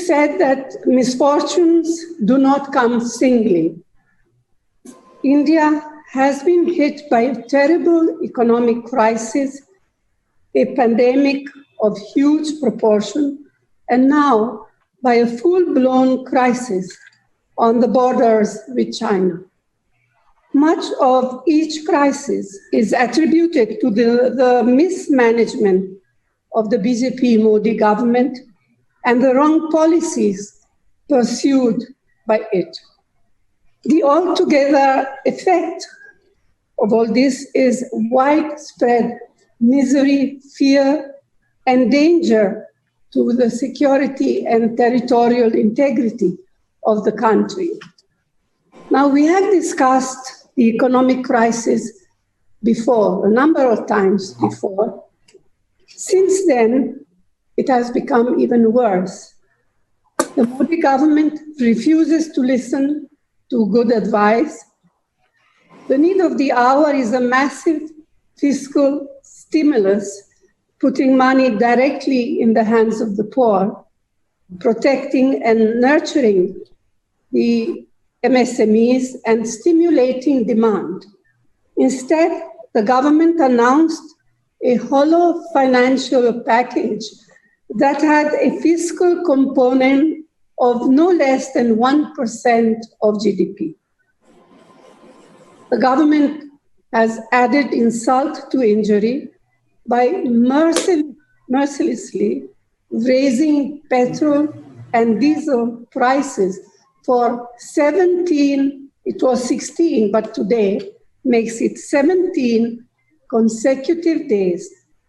said that misfortunes do not come singly. India has been hit by a terrible economic crisis, a pandemic of huge proportion, and now by a full-blown crisis on the borders with China. Much of each crisis is attributed to the mismanagement of the BJP Modi government and the wrong policies pursued by it. The altogether effect of all this is widespread misery, fear, and danger to the security and territorial integrity of the country. Now, we have discussed the economic crisis before, a number of times before. Since then, it has become even worse. The Modi government refuses to listen to good advice. The need of the hour is a massive fiscal stimulus, putting money directly in the hands of the poor, protecting and nurturing the MSMEs and stimulating demand. Instead, the government announced a hollow financial package that had a fiscal component of no less than 1% of GDP. The government has added insult to injury by mercilessly raising petrol and diesel prices for 17, it was 16, but today makes it 17 consecutive days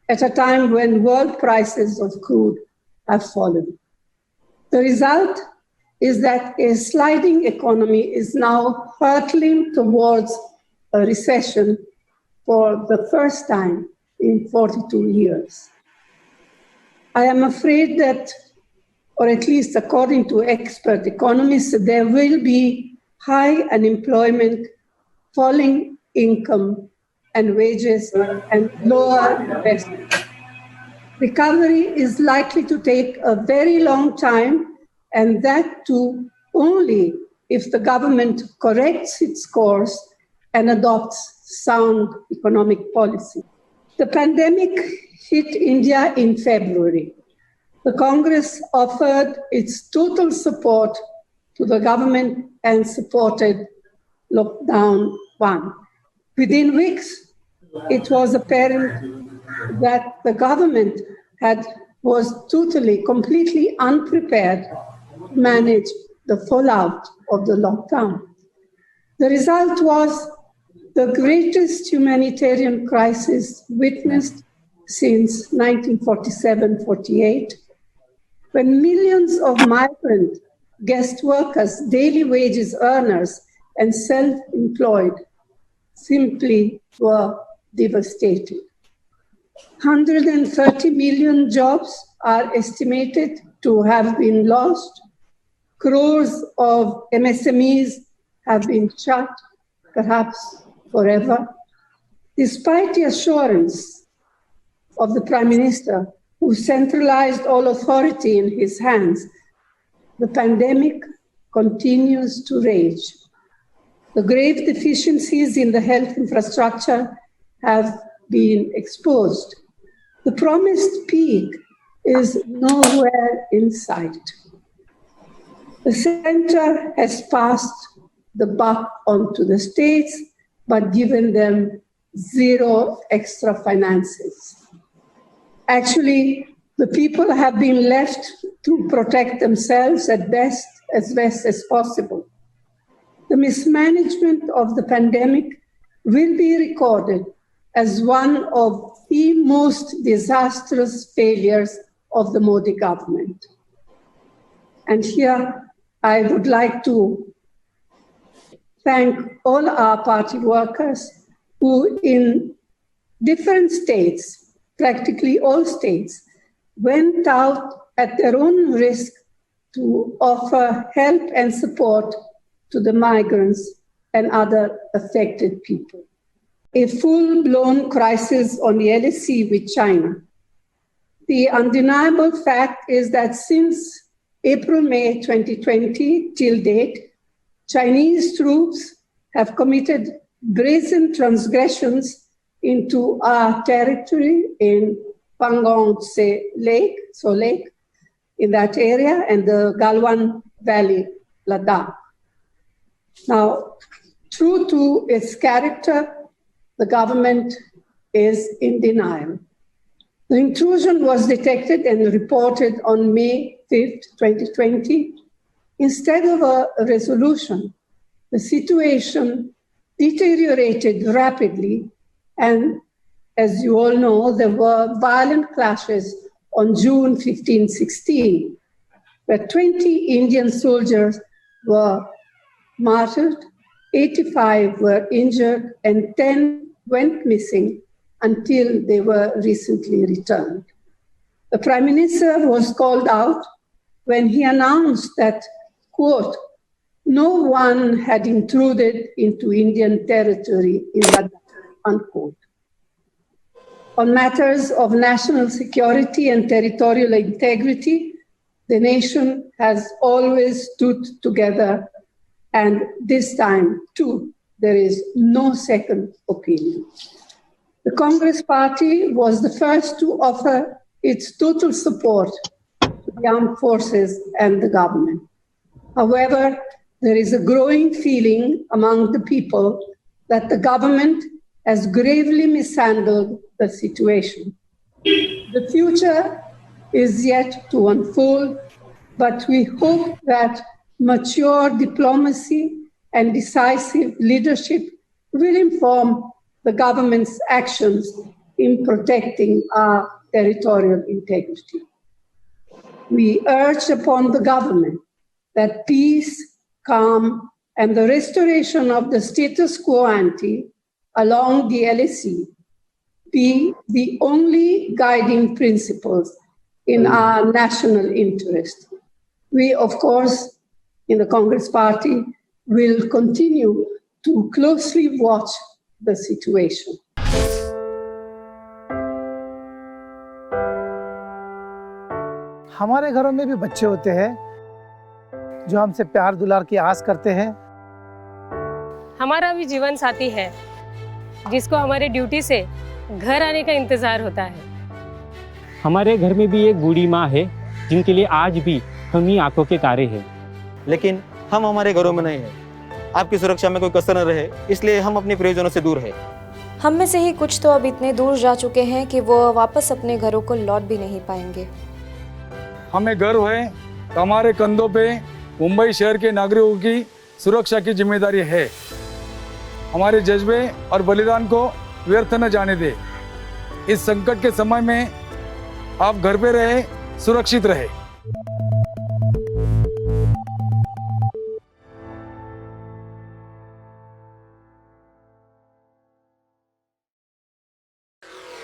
at a time when world prices of crude have fallen. The result is that a sliding economy is now hurtling towards a recession for the first time in 42 years. I am afraid that, or at least according to expert economists, there will be high unemployment, falling income and wages, and lower investment. Recovery is likely to take a very long time, and that too only if the government corrects its course and adopts sound economic policy. The pandemic hit India in February. The Congress offered its total support to the government and supported lockdown 1. Within weeks, it was apparent that the government was totally, completely unprepared to manage the fallout of the lockdown. The result was the greatest humanitarian crisis witnessed since 1947-48, when millions of migrant guest workers, daily wages earners, and self-employed simply were devastated. 130 million jobs are estimated to have been lost. Crores of MSMEs have been shut, perhaps forever. Despite the assurance of the Prime Minister, who centralized all authority in his hands, the pandemic continues to rage. The grave deficiencies in the health infrastructure have been exposed. The promised peak is nowhere in sight. The center has passed the buck on to the states, but given them zero extra finances. Actually, the people have been left to protect themselves as best as possible. The mismanagement of the pandemic will be recorded as one of the most disastrous failures of the Modi government. And here I would like to thank all our party workers who in different states, practically all states, went out at their own risk to offer help and support to the migrants and other affected people. A full-blown crisis on the LSE with China. The undeniable fact is that since April-May 2020 till date, Chinese troops have committed brazen transgressions into our territory in Pangong Lake, in that area, and the Galwan Valley, Ladakh. Now, true to its character, the government is in denial. The intrusion was detected and reported on May 5th, 2020. Instead of a resolution, the situation deteriorated rapidly, and as you all know, there were violent clashes on June 15-16, where 20 Indian soldiers were martyred, 85 were injured, and 10 went missing until they were recently returned. The Prime Minister was called out when he announced that, quote, no one had intruded into Indian territory in Ladakh, unquote. On matters of national security and territorial integrity, the nation has always stood together, and this time, too, there is no second opinion. The Congress Party was the first to offer its total support to the armed forces and the government. However, there is a growing feeling among the people that the government has gravely mishandled the situation. The future is yet to unfold, but we hope that mature diplomacy and decisive leadership will inform the government's actions in protecting our territorial integrity. We urge upon the government that peace, calm, and the restoration of the status quo ante along the LAC be the only guiding principles in our national interest. We, of course, in the Congress Party, will continue to closely watch the situation. हमारे घरों में भी बच्चे होते हैं जो हमसे प्यार दुलार की आस करते हैं। हमारा भी जीवन साथी है जिसको हमारे ड्यूटी से घर आने का इंतजार होता है। हमारे घर में भी एक बूढ़ी माँ है जिनके लिए आज भी हम ही आंखों के तारे हैं। लेकिन हम हमारे घरों में नहीं हैं। आपकी सुरक्षा में कोई कसर न रहे, इसलिए हम अपने प्रियजनों से दूर हैं। हम में से ही कुछ तो अब इतने दूर जा चुके हैं कि वो वापस अपने घरों को लौट भी नहीं पाएंगे। हमें गर्व है कि हमारे कंधों पे मुंबई शहर के नागरिकों की सुरक्षा की जिम्मेदारी है। हमारे जज्बे और बलिदान को व्यर्थ न जाने दे। इस संकट के समय में आप घर पे रहे, सुरक्षित रहे।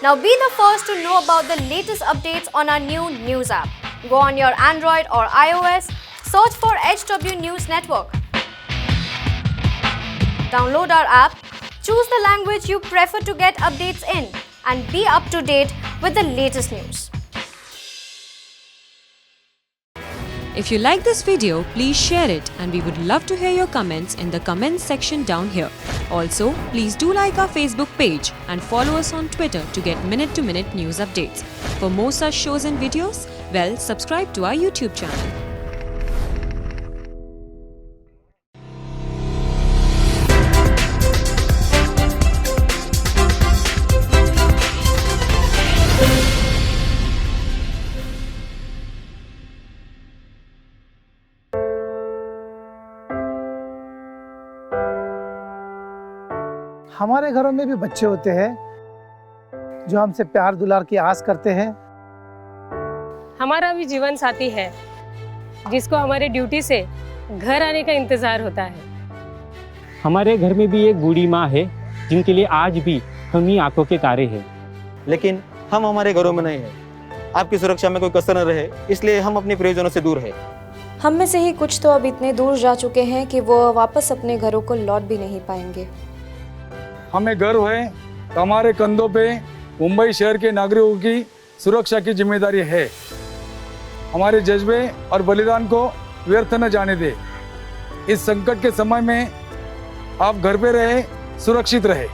Now be the first to know about the latest updates on our new news app. Go on your Android or iOS, search for HW News Network. Download our app, choose the language you prefer to get updates in, and be up to date with the latest news. If you like this video, please share it, and we would love to hear your comments in the comments section down here. Also, please do like our Facebook page and follow us on Twitter to get minute-to-minute news updates. For more such shows and videos, well, subscribe to our YouTube channel. हमारे घरों में भी बच्चे होते हैं जो हमसे प्यार दुलार की आस करते हैं। हमारा भी जीवन साथी है जिसको हमारे ड्यूटी से घर आने का इंतजार होता है। हमारे घर में भी एक बूढ़ी माँ है जिनके लिए आज भी हम ही आंखों के तारे हैं। लेकिन हम हमारे घरों में नहीं हैं। आपकी सुरक्षा में कोई कसर न रहे, इसलिए हम अपने प्रियजनों से दूर हैं। हम में से ही कुछ तो अब इतने दूर जा चुके हैं कि वो वापस अपने घरों को लौट भी नहीं पाएंगे। हमें गर्व है कि हमारे कंधों पे मुंबई शहर के नागरिकों की सुरक्षा की जिम्मेदारी है। हमारे जज्बे और बलिदान को व्यर्थ न जाने दे। इस संकट के समय में आप घर पे रहे, सुरक्षित रहे।